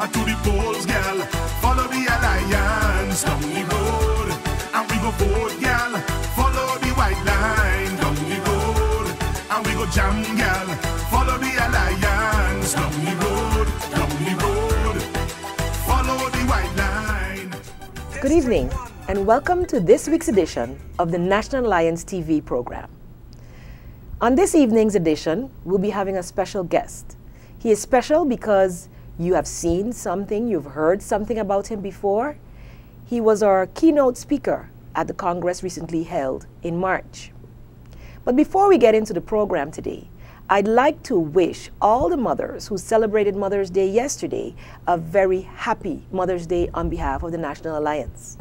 to the polls, girl. Follow the alliance down the road, and we go vote, girl. Follow the white line down the road, and we go jam, girl. Follow the alliance down the road, down the road. Follow the white line. Good evening, and welcome to this week's edition of the National Alliance TV program. On this evening's edition, we'll be having a special guest. He is special because you have seen something, you've heard something about him before. He was our keynote speaker at the Congress recently held in March. But before we get into the program today, I'd like to wish all the mothers who celebrated Mother's Day yesterday a very happy Mother's Day on behalf of the National Alliance.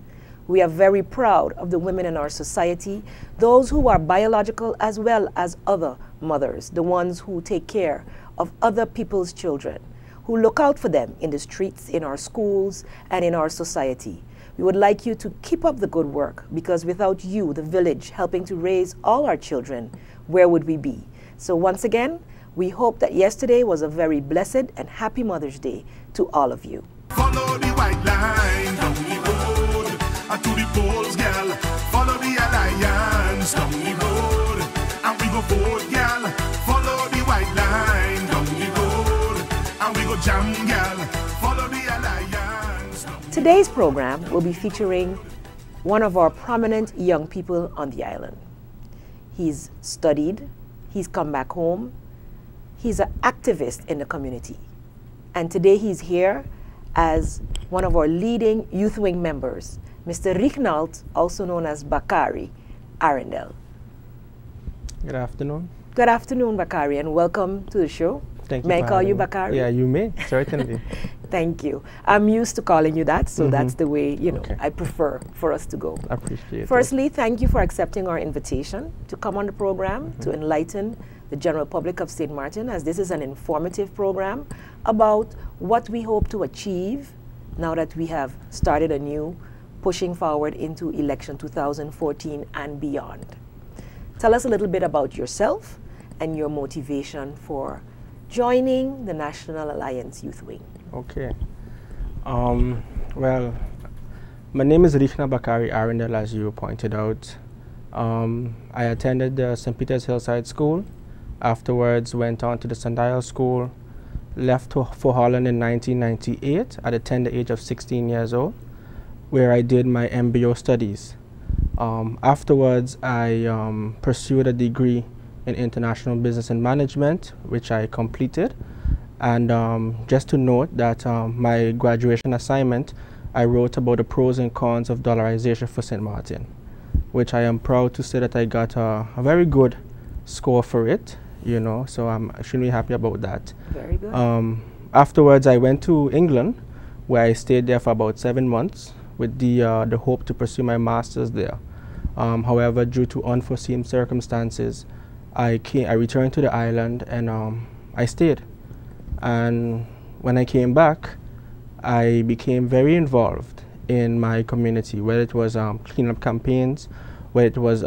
We are very proud of the women in our society, those who are biological as well as other mothers, the ones who take care of other people's children, who look out for them in the streets, in our schools, and in our society. We would like you to keep up the good work, because without you, the village, helping to raise all our children, where would we be? So once again, we hope that yesterday was a very blessed and happy Mother's Day to all of you. Follow the white line down the road, to the polls, girl. Follow the alliance down the road, and we go vote, girl. Follow the white line down the road, and we go jam, girl. Follow the alliance. Today's program will be featuring one of our prominent young people on the island. He's studied, he's come back home, he's an activist in the community. And today he's here as one of our leading youth wing members, Mr. Riegnald, also known as Bakari Arrindell. Good afternoon. Good afternoon, Bakari, and welcome to the show. Thank you. May I call you Bakari? Yeah, you may, certainly. Thank you. I'm used to calling you that, so that's the way, I prefer for us to go. I appreciate it. Firstly, thank you for accepting our invitation to come on the program to enlighten the general public of St. Martin, as this is an informative program about what we hope to achieve now that we have started anew, pushing forward into election 2014 and beyond. Tell us a little bit about yourself and your motivation for joining the National Alliance Youth Wing. Okay. Well, my name is Riegnald Bakari Arrindell, as you pointed out. I attended the St. Peter's Hillside School. Afterwards, went on to the St. Giles School. Left for Holland in 1998 at the tender age of 16 years old, where I did my MBO studies. Afterwards, I pursued a degree in International Business and Management, which I completed. And just to note that my graduation assignment, I wrote about the pros and cons of dollarization for St. Martin, which I am proud to say that I got a very good score for it, so I'm extremely happy about that. Very good. Afterwards, I went to England, where I stayed there for about 7 months with the hope to pursue my master's there. However, due to unforeseen circumstances, I returned to the island and I stayed. And when I came back, I became very involved in my community, whether it was cleanup campaigns, whether it was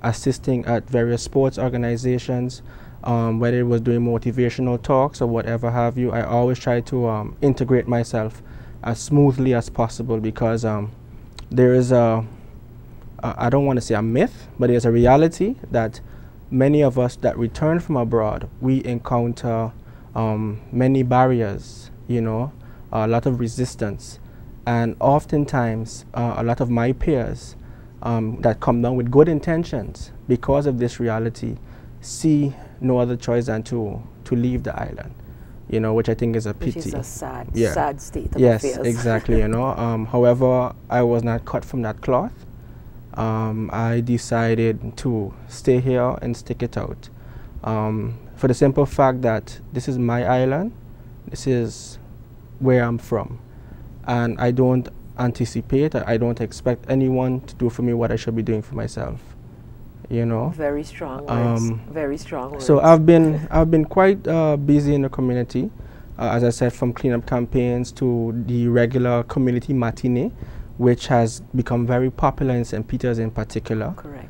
assisting at various sports organizations, whether it was doing motivational talks or whatever have you. I always try to integrate myself as smoothly as possible, because there is I don't want to say a myth, but there's a reality that many of us that return from abroad, we encounter many barriers, a lot of resistance. And oftentimes, a lot of my peers that come down with good intentions, because of this reality, see no other choice than to leave the island, which I think is a pity. Which is a sad state of yes, affairs. Exactly, However, I was not cut from that cloth. I decided to stay here and stick it out. For the simple fact that this is my island, this is where I'm from. And I don't anticipate, I don't expect anyone to do for me what I should be doing for myself. Very strong words. Very strong words. So I've been quite busy in the community, as I said, from cleanup campaigns to the regular community matinee, which has become very popular in St. Peter's in particular. Correct.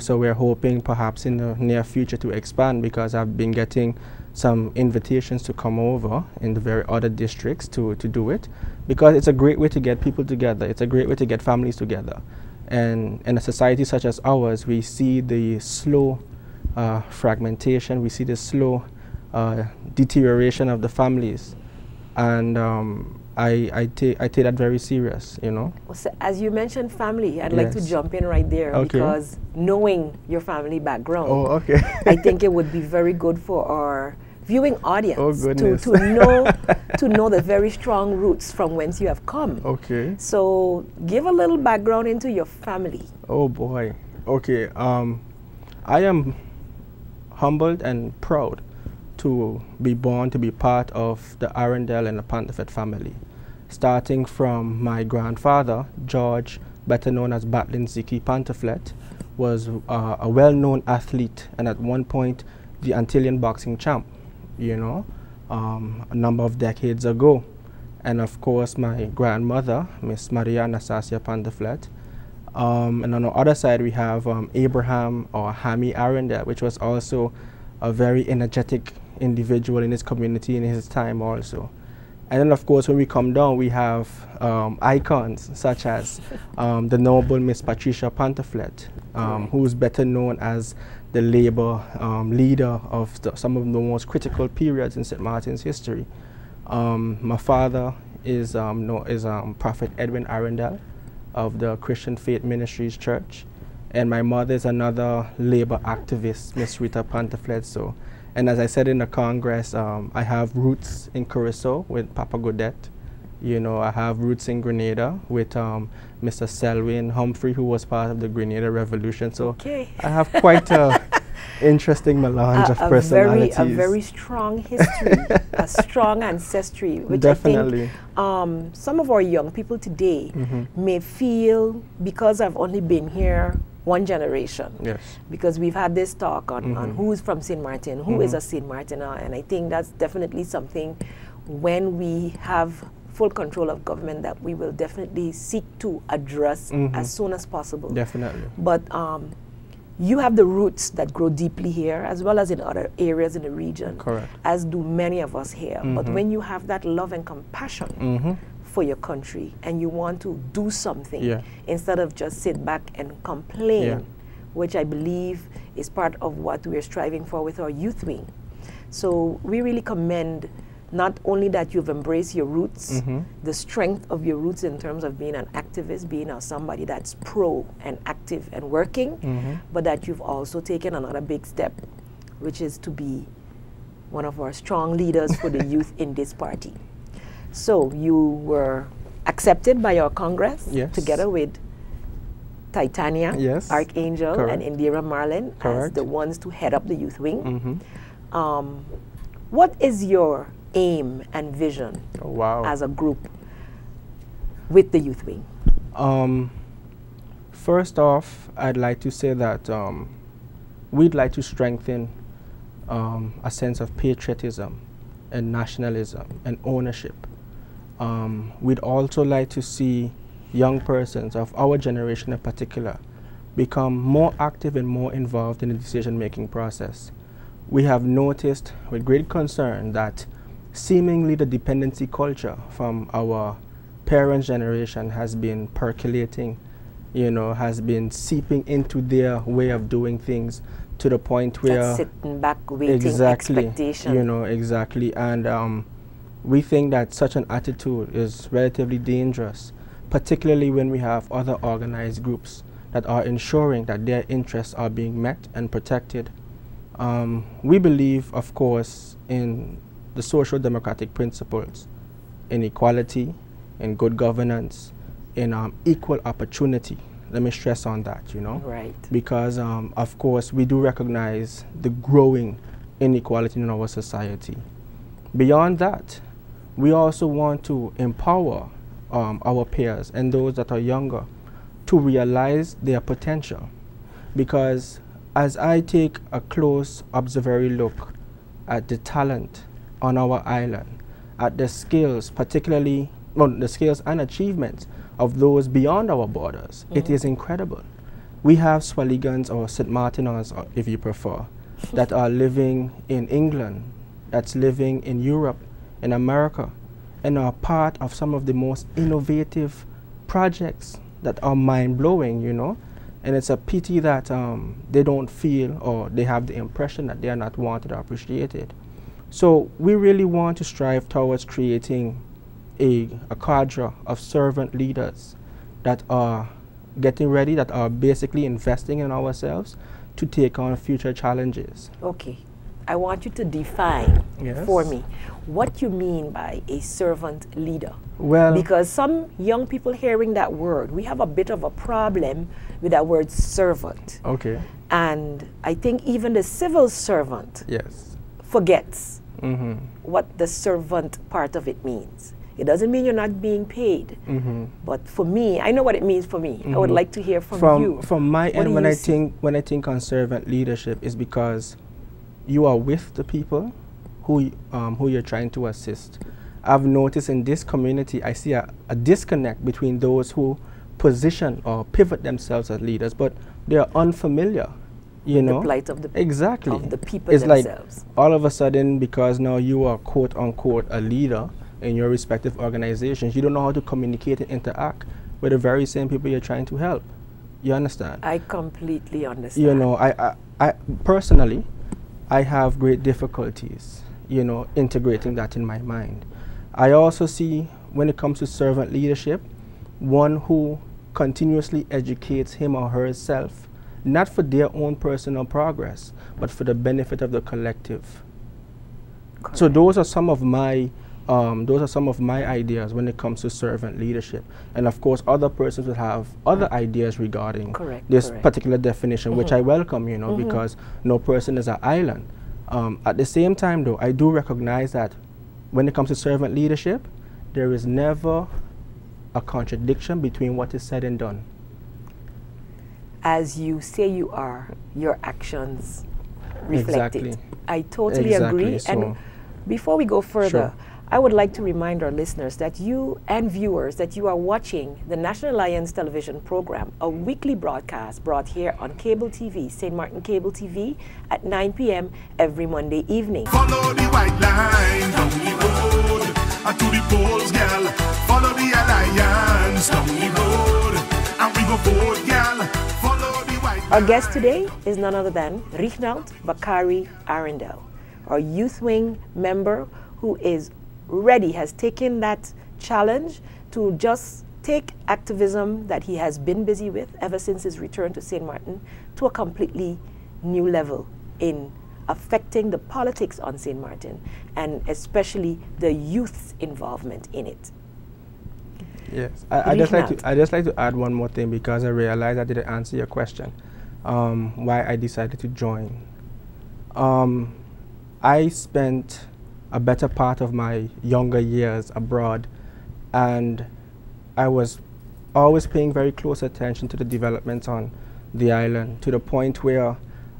So we're hoping perhaps in the near future to expand, because I've been getting some invitations to come over in the very other districts to do it, because it's a great way to get people together. It's a great way to get families together. And in a society such as ours, we see the slow fragmentation, we see the slow deterioration of the families. And I take that very serious, you know. Well, so as you mentioned family, I'd like to Yes. jump in right there, Okay. because knowing your family background, Oh, okay. I think it would be very good for our viewing audience Oh, to goodness. know the very strong roots from whence you have come. Okay. So give a little background into your family. Oh boy. Okay. I am humbled and proud to be born to be part of the Arrindell and the Pantafet family, starting from my grandfather, George, better known as Batlin Ziki Pantaflet, was a well-known athlete, and at one point the Antillean boxing champ, you know, a number of decades ago. And of course my grandmother, Miss Maria Anastasia Pantaflet. And on the other side we have Abraham or Hammy Arrindell, which was also a very energetic individual in his community in his time also. And then of course when we come down we have icons such as the noble Miss Patricia Pantaflet, who is better known as the labor leader of some of the most critical periods in St. Martin's history. My father is Prophet Edwin Arrindell of the Christian Faith Ministries Church, and my mother is another labor activist, Miss Rita Pantaflet. So, and as I said in the Congress, I have roots in Curacao with Papa Godet. You know, I have roots in Grenada with Mr. Selwyn Humphrey, who was part of the Grenada Revolution. So Okay. I have quite a interesting melange of personalities. A very strong history, a strong ancestry, which Definitely. I think some of our young people today may feel, because I've only been here one generation. Yes. Because we've had this talk on who's from St. Martin, who is a St. Martiner, and I think that's definitely something, when we have full control of government, that we will definitely seek to address as soon as possible. Definitely. But you have the roots that grow deeply here, as well as in other areas in the region. Correct. As do many of us here. But when you have that love and compassion for your country, and you want to do something, Yeah. instead of just sit back and complain, Yeah. which I believe is part of what we're striving for with our youth wing. So we really commend not only that you've embraced your roots, the strength of your roots in terms of being an activist, being somebody that's pro and active and working, but that you've also taken another big step, which is to be one of our strong leaders for the youth in this party. So you were accepted by our Congress, Yes. together with Titania, Yes. Archangel, Correct. and Indira Marlin as Correct. the ones to head up the youth wing. What is your aim and vision Oh, wow. as a group with the youth wing? First off, I'd like to say that we'd like to strengthen a sense of patriotism and nationalism and ownership. We'd also like to see young persons of our generation in particular become more active and more involved in the decision-making process. We have noticed with great concern that seemingly the dependency culture from our parents' generation has been percolating, you know, has been seeping into their way of doing things, to the point where That's sitting back, waiting, exactly, expectation. you know, exactly. And we think that such an attitude is relatively dangerous, particularly when we have other organized groups that are ensuring that their interests are being met and protected. We believe, of course, in the social democratic principles, in equality, in good governance, in equal opportunity. Let me stress on that, you know. Right. Because, of course, we do recognize the growing inequality in our society. Beyond that, we also want to empower our peers and those that are younger to realize their potential. Because as I take a close observatory look at the talent on our island, at the skills, particularly, well, the skills and achievements of those beyond our borders, it is incredible. We have Swaligans or St. Martiners, if you prefer, that are living in England, that's living in Europe, in America, and are part of some of the most innovative projects that are mind-blowing, you know. And it's a pity that they don't feel, or they have the impression that they are not wanted or appreciated. So we really want to strive towards creating a cadre of servant leaders that are getting ready, that are basically investing in ourselves to take on future challenges. Okay. I want you to define Yes. for me what you mean by a servant leader. Well, Because some young people hearing that word, we have a bit of a problem with that word servant. okay, And I think even the civil servant yes. forgets Mm-hmm. what the servant part of it means. It doesn't mean you're not being paid. Mm-hmm. But for me, I know what it means for me. I would Mhm. like to hear from you. From my What do end, you see? when I think on servant leadership, is because you are with the people who you're trying to assist. I've noticed in this community, I see a disconnect between those who position or pivot themselves as leaders, but they are unfamiliar, you know. The plight of the Exactly. of the people It's themselves. like all of a sudden, because now you are quote unquote a leader in your respective organizations, you don't know how to communicate and interact with the very same people you're trying to help. You understand? I completely understand. You know, I personally, I have great difficulties, you know, integrating that in my mind. I also see, when it comes to servant leadership, one who continuously educates him or herself, not for their own personal progress, but for the benefit of the collective. So Correct. those are some of my ideas when it comes to servant leadership. And of course, other persons will have other ideas regarding Correct, this correct. particular definition, which I welcome, you know, because no person is an island. At the same time, though, I do recognize that when it comes to servant leadership, there is never a contradiction between what is said and done. As you say you are, your actions reflect it. Exactly. I totally Exactly, agree. And so- before we go further, Sure. I would like to remind our listeners that you and viewers that you are watching the National Alliance television program, a weekly broadcast brought here on cable TV, St. Martin Cable TV, at 9 p.m. every Monday evening. Follow the white line down the road, and to the polls, girl. Follow the alliance down the road, and we go forward, girl. Follow the white line. Our guest today is none other than Riegnald Bakari Arrindell, our youth wing member who is ready, has taken that challenge to just take activism that he has been busy with ever since his return to St. Martin to a completely new level in affecting the politics on St. Martin and especially the youth's involvement in it. Yes, I just like to add one more thing, because I realized I didn't answer your question. Why I decided to join. I spent a better part of my younger years abroad, and I was always paying very close attention to the developments on the island, to the point where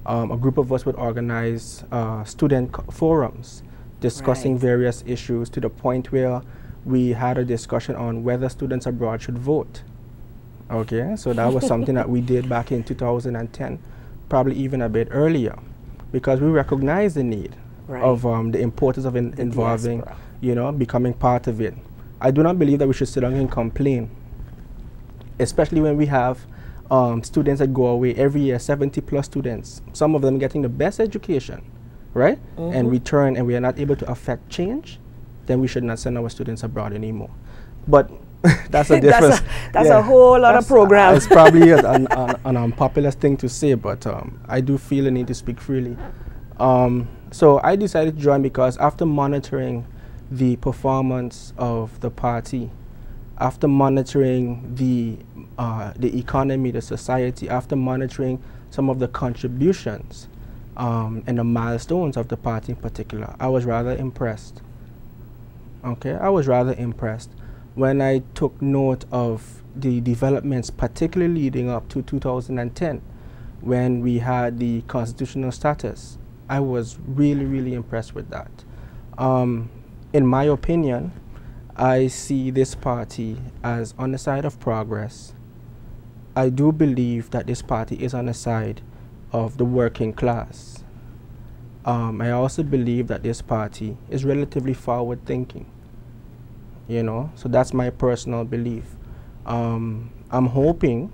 a group of us would organize student forums discussing Right. various issues, to the point where we had a discussion on whether students abroad should vote. Okay, so that was something that we did back in 2010, probably even a bit earlier, because we recognized the need Right. of the importance of The involving, diaspora. you know, becoming part of it. I do not believe that we should sit down and complain, especially when we have students that go away every year, 70 plus students, some of them getting the best education, right? And return, and we are not able to affect change, then we should not send our students abroad anymore. But that's a different. That's a whole other that's- program. It's probably an unpopular thing to say, but I do feel the need to speak freely. So I decided to join because after monitoring the performance of the party, after monitoring the economy, the society, after monitoring some of the contributions and the milestones of the party in particular, I was rather impressed. Okay, I was rather impressed when I took note of the developments, particularly leading up to 2010, when we had the constitutional status. I was really, really impressed with that. In my opinion, I see this party as on the side of progress. I do believe that this party is on the side of the working class. I also believe that this party is relatively forward thinking, you know, so that's my personal belief. I'm hoping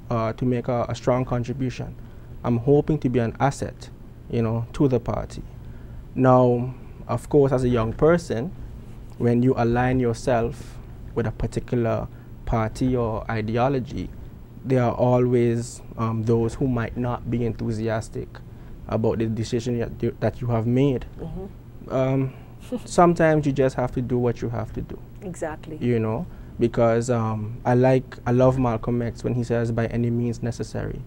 to make a strong contribution. I'm hoping to be an asset, you know, to the party. Now, of course, as a young person, when you align yourself with a particular party or ideology, there are always those who might not be enthusiastic about the decision that you have made. Sometimes you just have to do what you have to do. Exactly. You know, because I love Malcolm X when he says by any means necessary.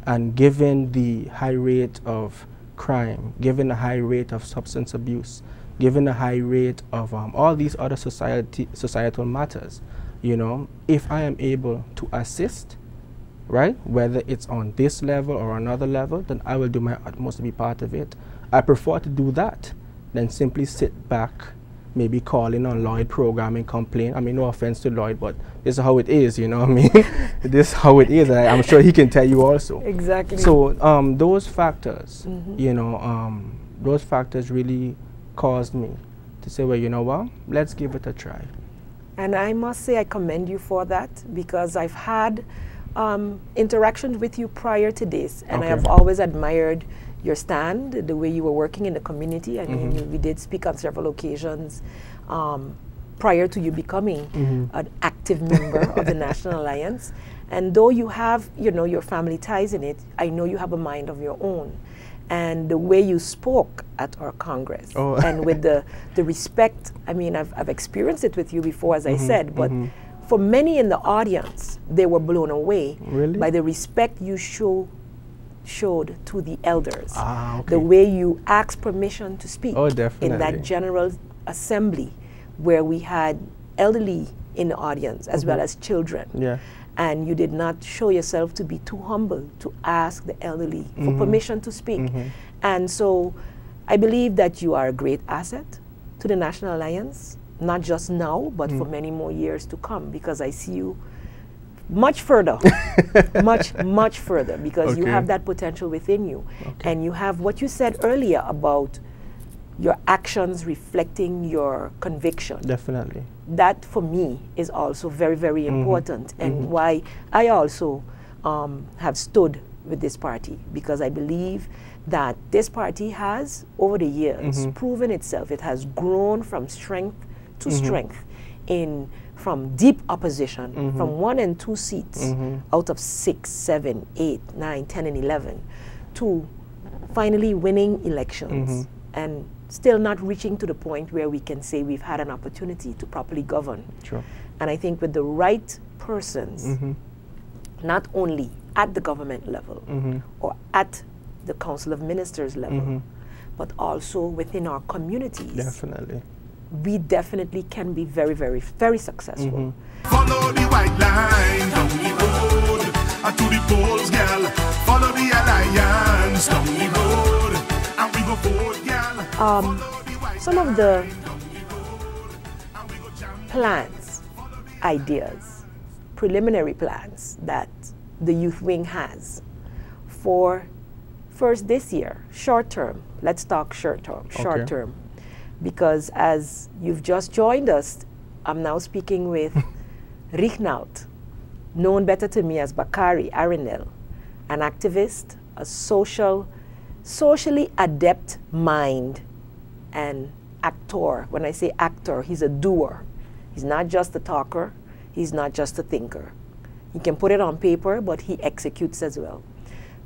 And given the high rate of crime, given the high rate of substance abuse, given the high rate of all these other societal matters, you know, if I am able to assist, right, whether it's on this level or another level, then I will do my utmost to be part of it. I prefer to do that than simply sit back, maybe call in on Lloyd program and complain. I mean, no offense to Lloyd, but this is how it is, you know what I mean? This is how it is. I'm sure he can tell you also. Exactly. So those factors, you know, those factors really caused me to say, well, you know what, let's give it a try. And I must say I commend you for that, because I've had interactions with you prior to this, and I have always admired your stand, the way you were working in the community. I mean, we did speak on several occasions prior to you becoming an active member of the National Alliance. And though you have, you know, your family ties in it, I know you have a mind of your own. And the way you spoke at our Congress, and with the respect, I mean, I've experienced it with you before, as I said, but for many in the audience, they were blown away by the respect you showed to the elders. The way you asked permission to speak in that General Assembly, where we had elderly in the audience as well as children. And you did not show yourself to be too humble to ask the elderly for permission to speak. And so I believe that you are a great asset to the National Alliance, not just now, but for many more years to come, because I see you much further, much further, because you have that potential within you. And you have what you said earlier about your actions reflecting your conviction. Definitely. That, for me, is also very, very important, and why I also have stood with this party, because I believe that this party has, over the years, proven itself. It has grown from strength to strength, from deep opposition, from 1 and 2 seats out of 6, 7, 8, 9, 10, and 11, to finally winning elections, and still not reaching to the point where we can say we've had an opportunity to properly govern. And I think with the right persons, not only at the government level or at the Council of Ministers level, but also within our communities, we definitely can be very, very, very successful. Follow the white line down the road, to the polls, girl. Follow the alliance down the road, and we go forward, girl. Some of the plans, ideas, preliminary plans that the youth wing has for first this year, short term. Let's talk short term, because as you've just joined us, I'm now speaking with Riegnald, known better to me as Bakari Arrindell, an activist, a socially adept mind, and actor. When I say actor, he's a doer. He's not just a talker, he's not just a thinker. He can put it on paper, but he executes as well.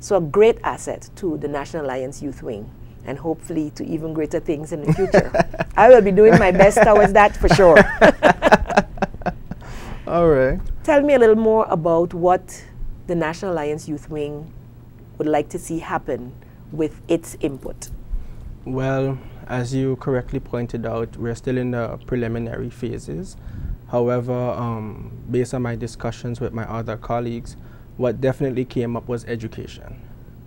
So a great asset to the National Alliance Youth Wing, and hopefully to even greater things in the future. I will be doing my best towards that for sure. All right. Tell me a little more about what the National Alliance Youth Wing would like to see happen with its input. Well, as you correctly pointed out, we're still in the preliminary phases. However, based on my discussions with my other colleagues, what definitely came up was education,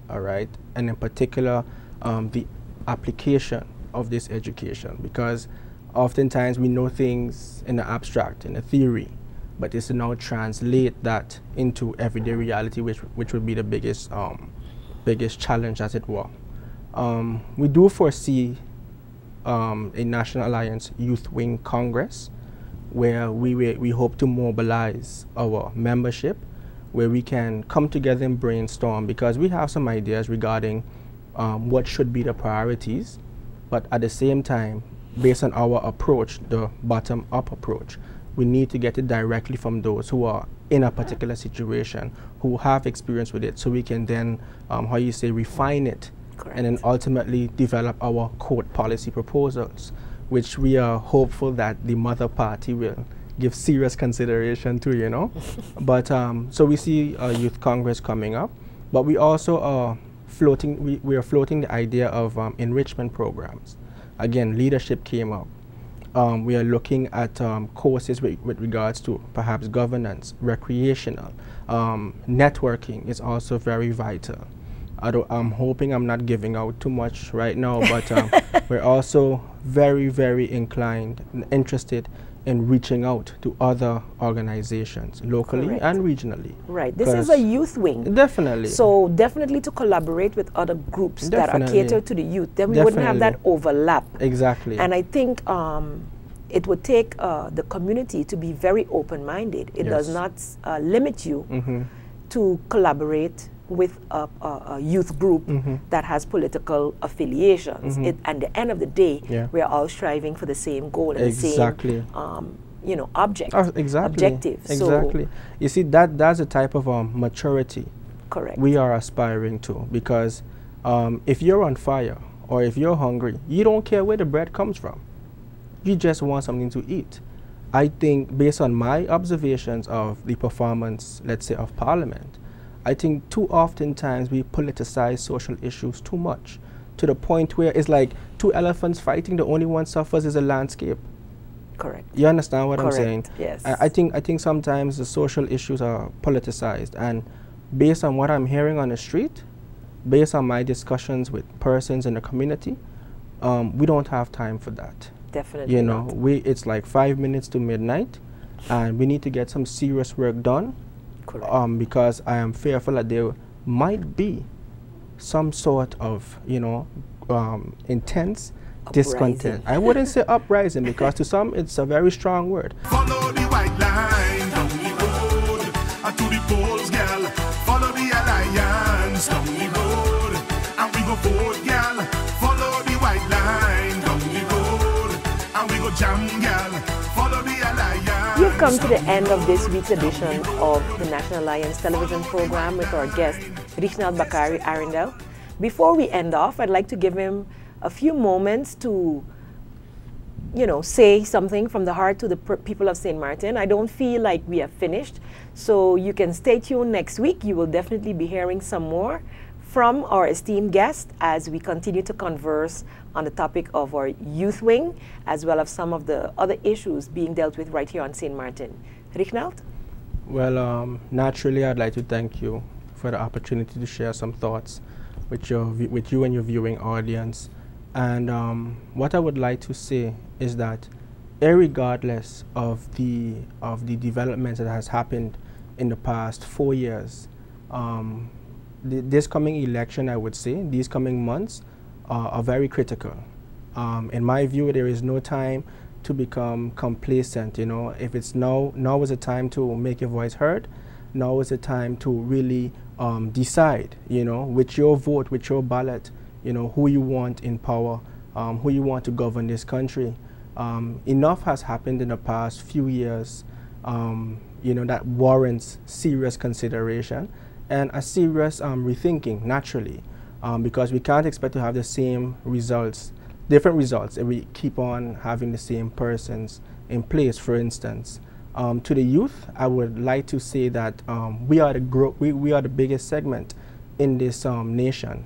all right? And in particular, the application of this education, because oftentimes we know things in the abstract, in the theory, but it's to now translate that into everyday reality, which would be the biggest challenge, as it were. We do foresee a National Alliance Youth Wing Congress where we hope to mobilize our membership, where we can come together and brainstorm, because we have some ideas regarding what should be the priorities, but at the same time, based on our approach, the bottom-up approach, we need to get it directly from those who are in a particular situation, who have experience with it, so we can then, refine it. Correct. And then ultimately develop our court policy proposals, which we are hopeful that the mother party will give serious consideration to, you know. But so we see a youth congress coming up, but we also are floating, we are floating the idea of enrichment programs. Again, leadership came up. We are looking at courses with regards to perhaps governance, recreational, networking is also very vital. I'm hoping I'm not giving out too much right now, but we're also very, very inclined and interested in reaching out to other organizations, locally Correct. And regionally. Right. This is a youth wing. Definitely. So definitely to collaborate with other groups that are catered to the youth. Then we wouldn't have that overlap. Exactly. And I think it would take the community to be very open-minded. It does not limit you to collaborate with a youth group that has political affiliations. At the end of the day, we are all striving for the same goal and the same, objective. Exactly. So you see, that's a type of maturity. Correct. We are aspiring to, because if you're on fire or if you're hungry, you don't care where the bread comes from. You just want something to eat. I think, based on my observations of the performance, let's say, of Parliament, I think too often times we politicize social issues too much, to the point where it's like two elephants fighting, the only one suffers is a landscape. Correct. You understand what I'm saying? Yes. I think sometimes the social issues are politicized, and based on what I'm hearing on the street, based on my discussions with persons in the community, we don't have time for that. Definitely. You know, it's like 5 minutes to midnight, and we need to get some serious work done. Correct. Because I am fearful that there might be some sort of, intense discontent. I wouldn't say uprising, because to some it's a very strong word. Follow the white line down the road, to the polls, girl. Follow the alliance down the road, and we go vote, girl. Follow the white line down the road, and we go jam, girl. Follow the alliance. We've come to the end of this week's edition of the National Alliance television program with our guest, Riegnald Bakari Arrindell. Before we end off, I'd like to give him a few moments to, say something from the heart to the people of St. Martin. I don't feel like we have finished, so you can stay tuned next week. You will definitely be hearing some more from our esteemed guest as we continue to converse on the topic of our youth wing, as well as some of the other issues being dealt with right here on St. Martin. Riegnald? Well, naturally, I'd like to thank you for the opportunity to share some thoughts with you and your viewing audience. And what I would like to say is that, irregardless of the developments that has happened in the past 4 years, this coming election, I would say, these coming months are very critical. In my view, there is no time to become complacent. If it's now is the time to make your voice heard. Now is the time to really decide, with your vote, with your ballot, who you want in power, who you want to govern this country. Enough has happened in the past few years, that warrants serious consideration and a serious rethinking, naturally, because we can't expect to have the same results, different results, if we keep on having the same persons in place. For instance, to the youth, I would like to say that we are the biggest segment in this nation,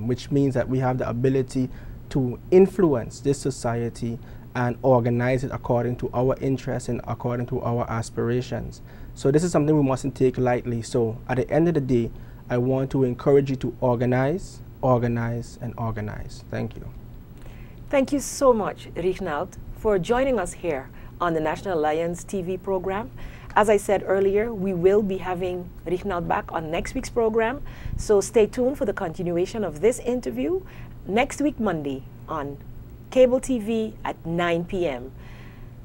which means that we have the ability to influence this society and organize it according to our interests and according to our aspirations. So this is something we mustn't take lightly. So at the end of the day, I want to encourage you to organize, organize, and organize. Thank you. Thank you so much, Riegnald, for joining us here on the National Alliance TV program. As I said earlier, we will be having Riegnald back on next week's program, so stay tuned for the continuation of this interview next week, Monday, on cable TV at 9 p.m.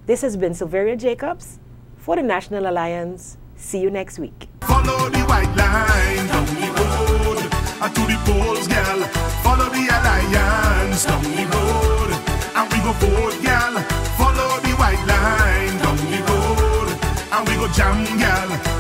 This has been Silveria Jacobs for the National Alliance. See you next week. Follow the white line down the road to the polls, girl. Follow the alliance down the road, and we go vote, girl. Follow the white line down the road, and we go jam, girl.